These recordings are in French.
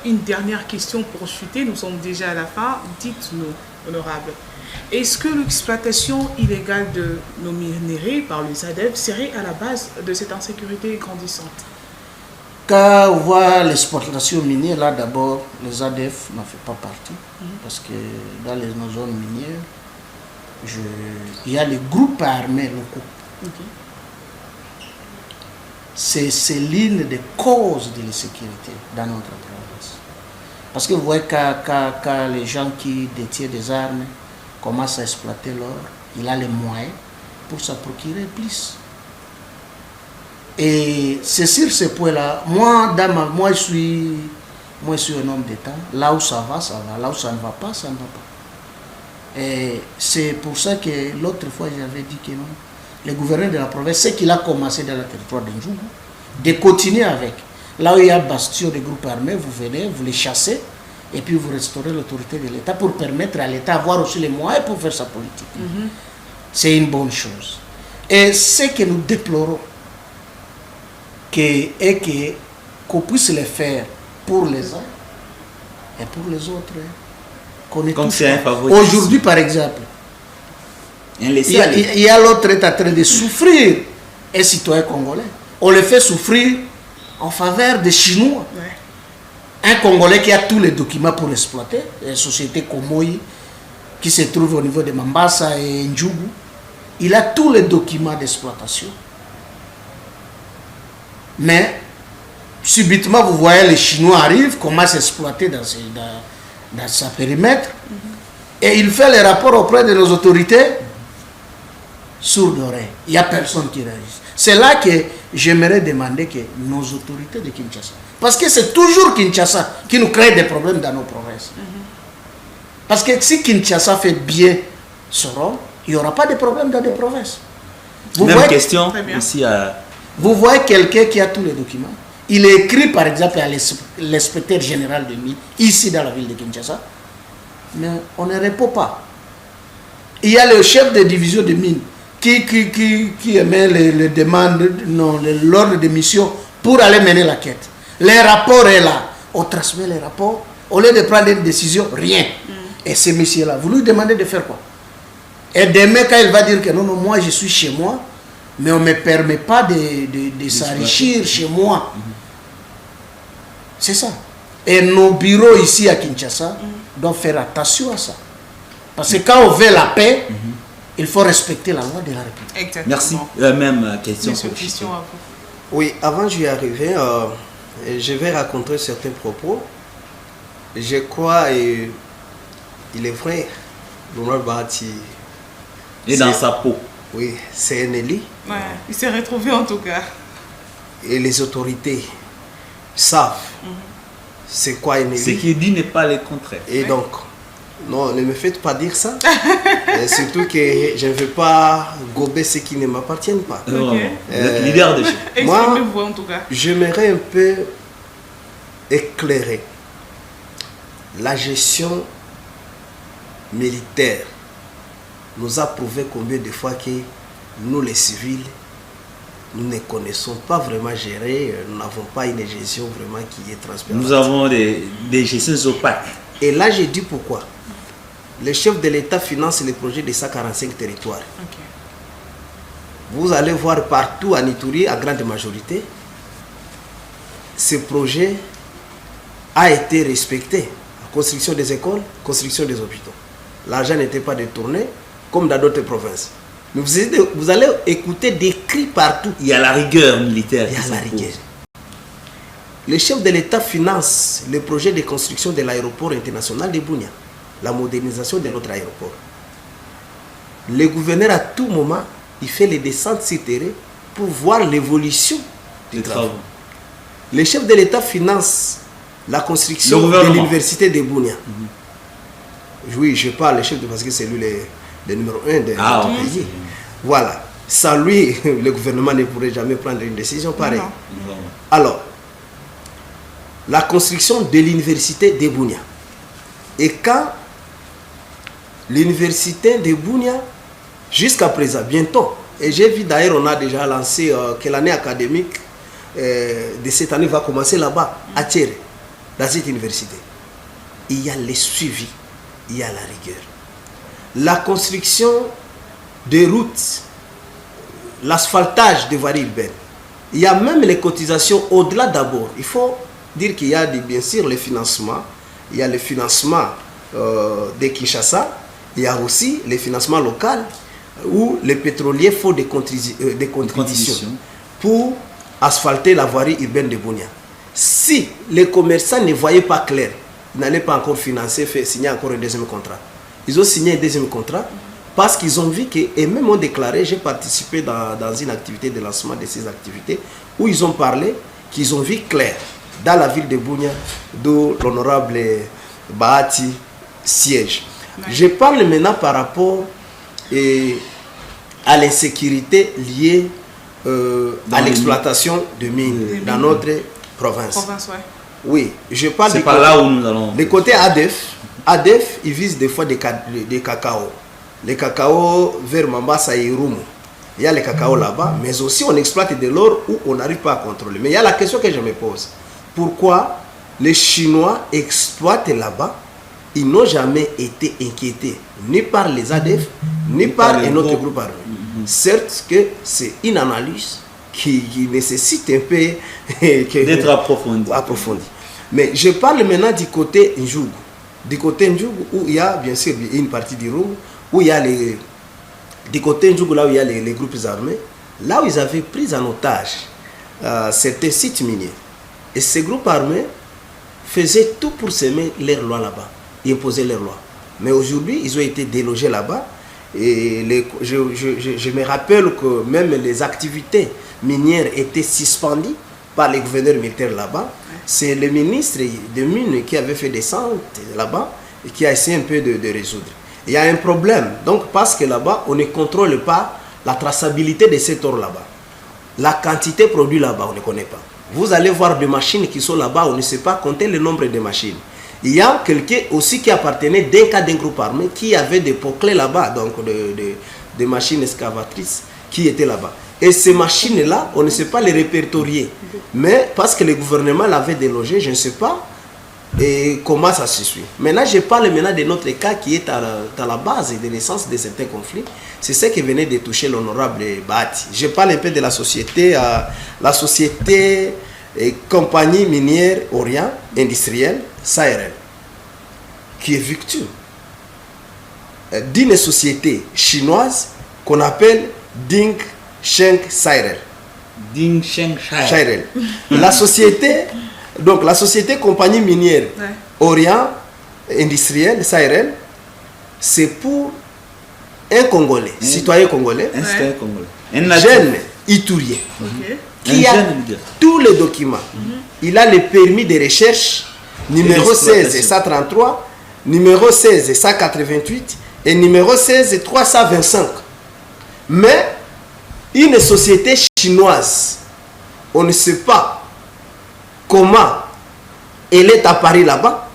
Une dernière question pour chuter, nous sommes déjà à la fin. Dites-nous, honorable, est-ce que l'exploitation illégale de nos minéraux par les ADEF serait à la base de cette insécurité grandissante? Quand on voit l'exploitation minière, là d'abord, les ADF n'en fait pas partie. Parce que dans les zones minières, il y a les groupes armés locaux. C'est l'une des causes de l'insécurité dans notre province. Parce que vous voyez quand les gens qui détiennent des armes commencent à exploiter l'or, il a les moyens pour s'en procurer plus. Et c'est sur ce point-là, moi je suis un homme d'État. Là où ça va, ça va. Là où ça ne va pas, ça ne va pas. Et c'est pour ça que l'autre fois, j'avais dit que non. Le gouverneur de la province, c'est qu'il a commencé dans le territoire d'Ndjougou, de continuer avec. Là où il y a bastion de groupes armés, vous venez, vous les chassez, et puis vous restaurez l'autorité de l'État pour permettre à l'État d'avoir aussi les moyens pour faire sa politique. C'est une bonne chose. Et ce que nous déplorons, qu'on puisse le faire pour les uns et pour les autres. Qu'on est tous. Aujourd'hui, par exemple, il y a l'autre qui est en train de souffrir, un citoyen congolais. On le fait souffrir en faveur des Chinois. Un Congolais qui a tous les documents pour exploiter, la société Komoyi, qui se trouve au niveau de Mambasa et Ndjougou, il a tous les documents d'exploitation. Mais, subitement, vous voyez les Chinois arrivent, commencent à exploiter dans sa périmètre, et il fait les rapports auprès de nos autorités, sourdes oreilles. Il n'y a personne qui réagit. C'est là que j'aimerais demander que nos autorités de Kinshasa, parce que c'est toujours Kinshasa qui nous crée des problèmes dans nos provinces. Parce que si Kinshasa fait bien son rôle, il n'y aura pas de problème dans les provinces. Même question ici à... Vous voyez quelqu'un qui a tous les documents. Il est écrit par exemple à l'inspecteur général de mines, ici dans la ville de Kinshasa, mais on ne répond pas. Il y a le chef de division de mines qui émet les demandes, l'ordre de mission pour aller mener la quête. Les rapports est là. On transmet les rapports. Au lieu de prendre une décision, rien. Et ce monsieur-là, vous lui demandez de faire quoi? Et demain, quand il va dire que non, moi je suis chez moi, mais on ne me permet pas de s'enrichir chez moi. C'est ça. Et nos bureaux ici à Kinshasa doivent faire attention à ça. Parce que quand on veut la paix, il faut respecter la loi de la République. Exactement. Merci. Même question. Question à vous. Oui, avant d'y arriver, je vais raconter certains propos. Je crois, et il est vrai, Boumal Bahati est dans sa peau. Oui, c'est un élu. Ouais, il s'est retrouvé en tout cas. Et les autorités savent c'est quoi un élu. Ce qu'il dit n'est pas le contraire. Et donc, non, ne me faites pas dire ça. Surtout que je ne veux pas gober ce qui ne m'appartiennent pas. Vous êtes leader de chez. Moi, Exprimez-vous en tout cas. j'aimerais un peu éclairer la gestion militaire. Nous a prouvé combien de fois que nous, les civils, nous ne connaissons pas vraiment gérer, nous n'avons pas une gestion vraiment qui est transparente. Nous avons des gestions opaques. Et là, j'ai dit pourquoi. Le chef de l'État finance le projet de 145 territoires. Vous allez voir partout à Ituri, à grande majorité, ce projet a été respecté. La construction des écoles, construction des hôpitaux. L'argent n'était pas détourné, comme dans d'autres provinces. Mais vous allez écouter des cris partout. Il y a la rigueur militaire. Il y a la rigueur. Le chef de l'État finance le projet de construction de l'aéroport international de Bunia, la modernisation de notre aéroport. Le gouverneur, à tout moment, il fait les descentes sur terrain pour voir l'évolution des travaux. Le chef de l'État finance la construction de l'université de Bunia. Oui, je parle le chef de parce que c'est lui le numéro 1 de notre pays. Voilà. Sans lui, le gouvernement ne pourrait jamais prendre une décision pareille. Alors, la construction de l'université de Bunia. Et quand l'université de Bunia, jusqu'à présent, bientôt, et j'ai vu d'ailleurs, on a déjà lancé que l'année académique de cette année va commencer là-bas, à Thierry. dans cette université, il y a le suivi, il y a la rigueur. La construction des routes, l'asphaltage des voiries urbaines, il y a même les cotisations au-delà d'abord. Il faut dire qu'il y a bien sûr le financement, il y a le financement de Kinshasa, il y a aussi le financement local où les pétroliers font des contributions pour asphalter la voirie urbaine de Bunia. Si les commerçants ne voyaient pas clair, ils n'allaient pas encore financer, signer encore un deuxième contrat. Ils ont signé un deuxième contrat parce qu'ils ont vu que, et même ont déclaré, j'ai participé dans une activité de lancement de ces activités, où ils ont parlé qu'ils ont vu clair dans la ville de Bunia, d'où l'honorable Bahati siège. Je parle maintenant par rapport à l'insécurité liée à l'exploitation de mines dans notre province. Oui, je parle c'est par là où nous allons. Le côté ADEF, ils visent des fois des cacao. Les cacao vers Mambasa et Irumu. Il y a les cacao là-bas, mais aussi on exploite de l'or où on n'arrive pas à contrôler. Mais il y a la question que je me pose. Pourquoi les Chinois exploitent là-bas? Ils n'ont jamais été inquiétés, ni par les ADF, ni par un autre groupe armé. Certes que c'est une analyse qui nécessite un peu d'être approfondie. Mais je parle maintenant du côté Ndjougou. Du côté Ndjougou, où il y a bien sûr une partie du Roum, où il y a du côté Ndjougou, là où il y a les groupes armés, là où ils avaient pris en otage certains sites miniers. Et ces groupes armés faisaient tout pour semer leurs lois là-bas, et imposer leurs lois. Mais aujourd'hui, ils ont été délogés là-bas. Et je me rappelle que même les activités minières étaient suspendues par les gouverneurs militaires là-bas. C'est le ministre des Mines qui avait fait descente là-bas et qui a essayé un peu de résoudre. Il y a un problème, donc parce que là-bas, on ne contrôle pas la traçabilité de cet or là-bas. La quantité produite là-bas, on ne connaît pas. Vous allez voir des machines qui sont là-bas, on ne sait pas compter le nombre de machines. Il y a quelqu'un aussi qui appartenait d'un groupe armé qui avait des poclés là-bas, donc des machines excavatrices qui étaient là-bas. Et ces machines-là, on ne sait pas les répertorier. Mais parce que le gouvernement l'avait délogé, je ne sais pas comment ça se suit. Maintenant, je parle maintenant de notre cas qui est à la base de l'essence de certains conflits. C'est ce qui venait de toucher l'honorable Bahati. Je parle un peu de la société Compagnie minière Orient industrielle, SARL, qui est victime d'une société chinoise qu'on appelle Ding Sheng SARL. Ding Sheng SARL. La société Compagnie minière Orient industrielle, SARL, c'est pour un Congolais, citoyen congolais, un jeune Itourien. Qui a tous les documents. Il a le permis de recherche numéro 16 133, numéro 16 188 et numéro 16 325. Mais une société chinoise, on ne sait pas comment elle est apparue là-bas.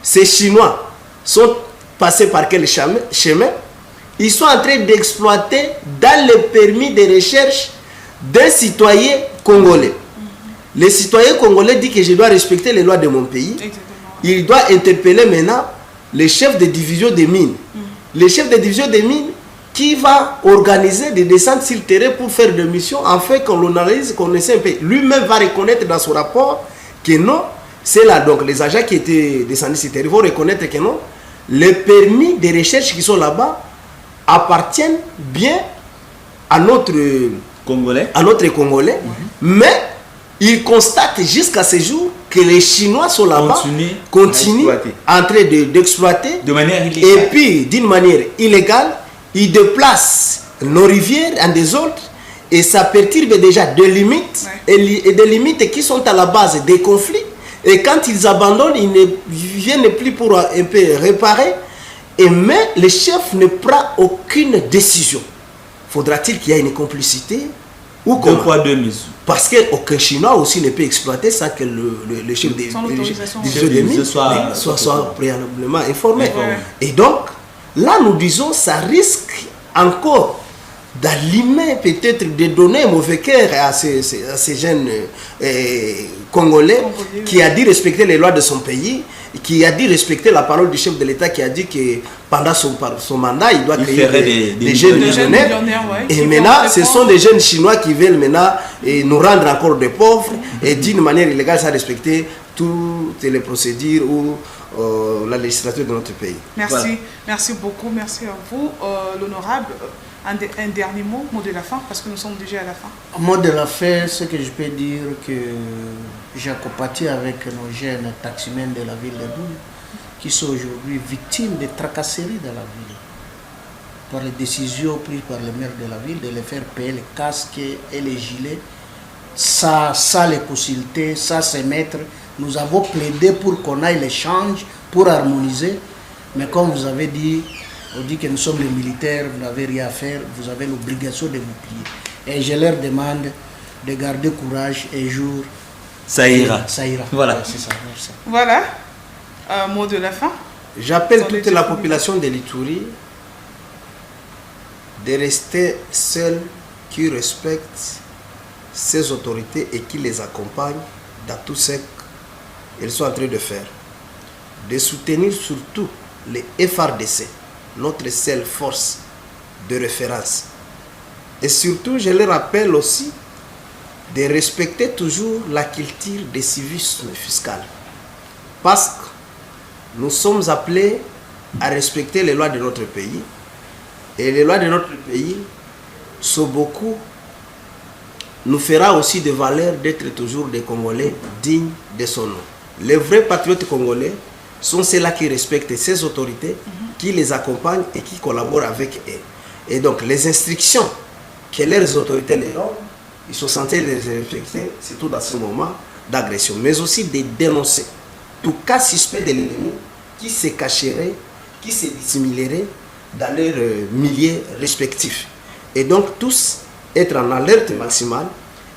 Ces Chinois sont passés par quel chemin? Ils sont en train d'exploiter dans le permis de recherche d'un citoyen congolais. Le citoyen congolais dit que je dois respecter les lois de mon pays. Exactement. Il doit interpeller maintenant le chef de division des mines. Le chef de division des mines qui va organiser des descentes sur le terrain pour faire des missions afin qu'on l'analyse, qu'on essaie un peu. Lui-même va reconnaître dans son rapport que non, c'est là. Donc les agents qui étaient descendus sur le terrain vont reconnaître que non, les permis de recherche qui sont là-bas appartiennent bien à notre Congolais, mais il constate jusqu'à ce jour que les Chinois sont là-bas, continuent en train d'exploiter de manière illégale. Et puis, d'une manière illégale, ils déplacent nos rivières en désordre et ça perturbe déjà des limites, et des limites qui sont à la base des conflits. Et quand ils abandonnent, ils ne viennent plus pour un peu réparer. Mais le chef ne prend aucune décision. Faudra-t-il qu'il y ait une complicité ou deux poids, deux mesures. Parce qu'aucun Chinois aussi ne peut exploiter ça que le chef des mines soit préalablement informé. Et donc, là nous disons ça risque encore d'allumer peut-être, de donner un mauvais cœur à ces jeunes Congolais qui a dit respecter les lois de son pays, qui a dit respecter la parole du chef de l'État qui a dit que pendant son mandat, il doit créer des jeunes millionnaires. Et maintenant, ce sont des jeunes Chinois qui veulent maintenant nous rendre encore des pauvres et d'une manière illégale sans respecter toutes les procédures ou la législature de notre pays. Merci, voilà. Merci beaucoup, merci à vous. L'honorable, un dernier mot de la fin, parce que nous sommes déjà à la fin. Mot de la fin, ce que je peux dire, que j'ai compatis avec nos jeunes taximens de la ville de Bunia, qui sont aujourd'hui victimes de tracasseries dans la ville, par les décisions prises par le maire de la ville, de les faire payer les casques et les gilets, ça les consulter, ça se mettre. Nous avons plaidé pour qu'on aille l'échange, pour harmoniser, mais comme vous avez dit, on dit que nous sommes les militaires, vous n'avez rien à faire, vous avez l'obligation de vous plier. Et je leur demande de garder courage et jour. Ça ira. Ça ira. Voilà. C'est ça, merci. Voilà. Mot de la fin. J'appelle toute la population de l'Ituri de rester seule, qui respecte ses autorités et qui les accompagne dans tout ce qu'ils sont en train de faire. De soutenir surtout les FRDC, notre seule force de référence. Et surtout, je les rappelle aussi de respecter toujours la culture des civisme fiscal. Parce que nous sommes appelés à respecter les lois de notre pays. Et les lois de notre pays sont beaucoup, nous fera aussi de valeur d'être toujours des Congolais dignes de son nom. Les vrais patriotes congolais sont ceux-là qui respectent ces autorités, qui les accompagnent et qui collaborent avec eux. Et donc, les instructions que leurs autorités les donnent, ils sont censés les respecter, surtout dans ce moment d'agression, mais aussi de dénoncer tout cas suspect de l'ennemi qui se cacherait, qui se dissimulerait dans leurs milieux respectifs. Et donc, tous être en alerte maximale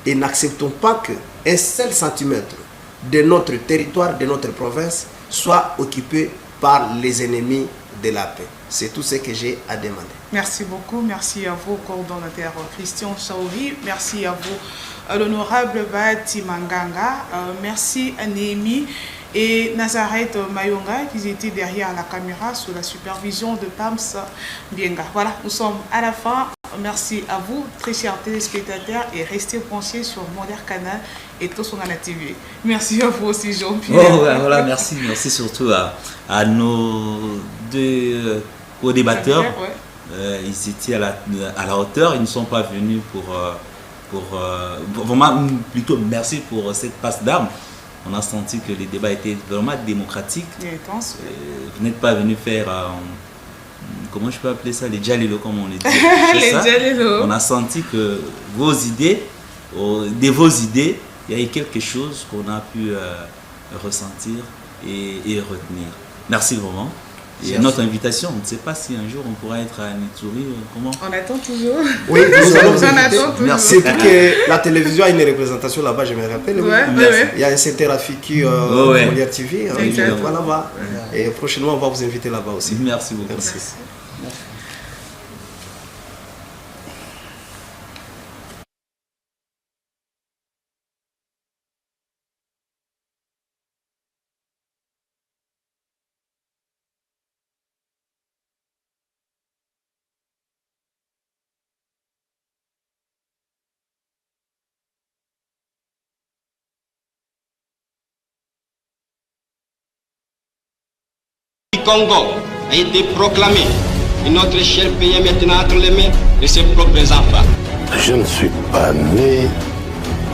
et n'acceptons pas qu'un seul centimètre de notre territoire, de notre province, soit occupé par les ennemis de la paix. C'est tout ce que j'ai à demander. Merci beaucoup. Merci à vous, coordonnateur Christian Chaouri. Merci à vous, l'honorable Bahati Manganga. Merci à Néhémie et Nazareth Mayonga qui étaient derrière la caméra sous la supervision de Pams Bienga. Voilà, nous sommes à la fin. Merci à vous, très chers téléspectateurs, et restez branchés sur Modern Canal et tout son TV. Merci à vous aussi, Jean-Pierre. Oh, voilà, merci. Merci surtout à nos deux co-débatteurs. Ils étaient à la hauteur, ils ne sont pas venus pour vraiment, plutôt merci pour cette passe d'armes. On a senti que les débats étaient vraiment démocratiques. Et intense. Vous n'êtes pas venus faire, comment je peux appeler ça, les djalilo comme on les dit. Les djalilo. On a senti que vos idées, de vos idées, il y a eu quelque chose qu'on a pu ressentir et retenir. Merci vraiment. Et notre invitation, on ne sait pas si un jour on pourra être à Ituri, comment? On attend toujours. Oui, nous allons vous inviter. Merci. C'est que la télévision a une représentation là-bas, je me rappelle. Il y a un certain Rafiki Molière TV, on va là-bas. Et prochainement, on va vous inviter là-bas aussi. Merci beaucoup. Merci. Congo a été proclamé et notre cher pays est maintenant entre les mains de ses propres enfants. Je ne suis pas né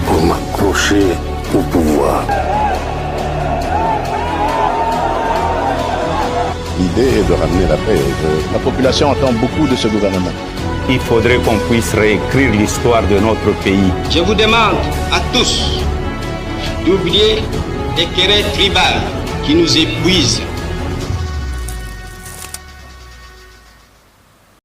pour m'accrocher au pouvoir. L'idée est de ramener la paix. La population attend beaucoup de ce gouvernement. Il faudrait qu'on puisse réécrire l'histoire de notre pays. Je vous demande à tous d'oublier les querelles tribales qui nous épuisent.